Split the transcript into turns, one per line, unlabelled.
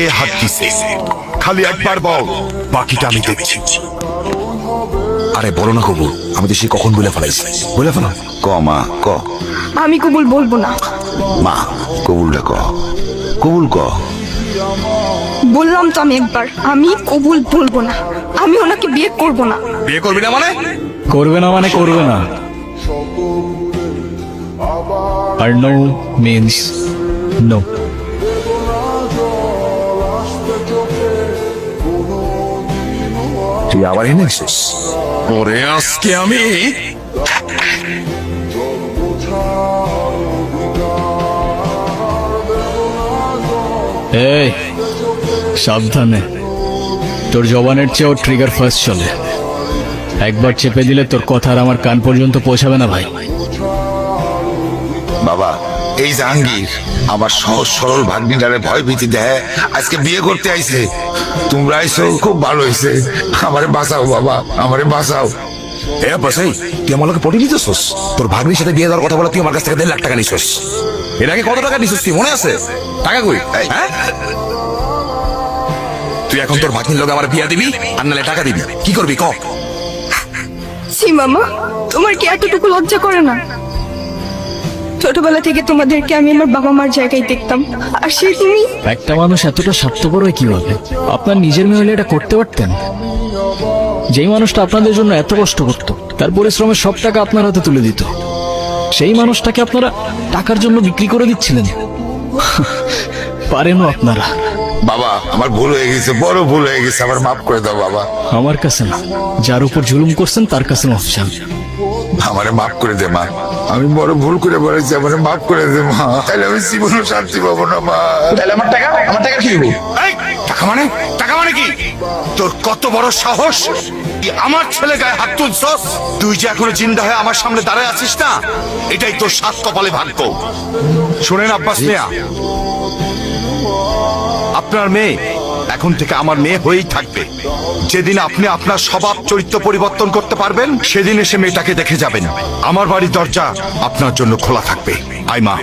এ হাত দিছে, খালি একবার বল, বাকিটা আমি দেখছি।
আরে বলো না কবুল, আমি তো সে কখন বলে ফেলাইছি। বলে ফেলো।
ক মা ক।
আমি কবুল বলবো না।
মা কবুলটা ক, কবুল ক।
বললাম তো আমি একবার, আমি কবুল বলবো না। আমি ওনাকে বিয়ে করব না।
বিয়ে করবি না মানে?
করবে না মানে করবে না। আর নো মিন্স নো।
তুই আবার এনে আসিস?
ওরে আজকে আমি
এই সাবধানে, তোর জবানের চেয়েও ট্রিগার ফার্স্ট চলে। একবার চেপে দিলে তোর কথা আর আমার কান পর্যন্ত পৌঁছাবে না ভাই।
বাবা এই জাহাঙ্গীর আমার সহজ সরল ভাগ্নিটারে ভয় ভীতি দেয়, আজকে বিয়ে করতে আইছে। তোমরা আইছো খুব ভালো হয়েছে। আমারে বাঁচাও বাবা, আমারে বাঁচাও।
এ বাসাই, তুই আমার লোকে পটিয়ে দিতেছস? তোর ভাগ্নির সাথে বিয়ে দেওয়ার কথা বলে তুই আমার কাছ থেকে 1.5 লাখ টাকা নিছস। এর আগে কত টাকা নিছস তুই মনে আছে? টাকা কই? হ্যাঁ, তুই এখন তোর ভাগ্নির লোকে আমার বিয়ে দিবি আর নালে টাকা দিবি, কি করবি ক?
সি মামা, তোমার কি এতটুকু লজ্জা করে না? ছোটবেলা থেকে তোমাদেরকে আমি আমার বাবা মার জায়গায় দেখতাম, আর সেই তুমি।
একটা মানুষ এতটা স্বার্থপর হয় কিভাবে? আপনার নিজের মেয়ে হলে এটা করতে পারতেন? যেই মানুষটা আপনাদের জন্য এত কষ্ট করত, তার পরিশ্রমের সব টাকা আপনার হাতে তুলে দিত, সেই মানুষটাকে আপনারা টাকার জন্য বিক্রি করে দিচ্ছিলেন। পারেনও আপনারা।
বাবা আমার ভুল হয়ে গেছে, বড় ভুল হয়ে গেছে, আমার মাফ করে দাও বাবা।
আমার কাছে না, যার উপর জুলুম করছেন তার কাছে মাফ চান।
আমারে মাফ করে দে মা, আমি বড় ভুল করে বলেছি, আমারে মাফ করে দে মা। তাহলে আমি জীবনে শান্তি পাবো না মা।
তাহলে আমার টাকা কি হইব?
এই, টাকা মানে? টাকা মানে কি? তোর কত বড় সাহস, তুই আমার ছেলে গায়ে হাত তুলছস? তুই যে এখনো জিন্দা হয়ে আমার সামনে দাঁড়ায় আছিস না, এটাই তোর সাত কপালে ভাগ্য। শোনেন আব্বাস মিয়া, আপনার মেয়ে এখন থেকে আমার মেয়ে হয়েই থাকবে। যেদিন আপনি আপনার স্বভাব চরিত্র পরিবর্তন করতে পারবেন, সেদিন এসে মেয়েটাকে দেখে যাবেন। আমার বাড়ির দরজা আপনার জন্য খোলা থাকবে। আই মা।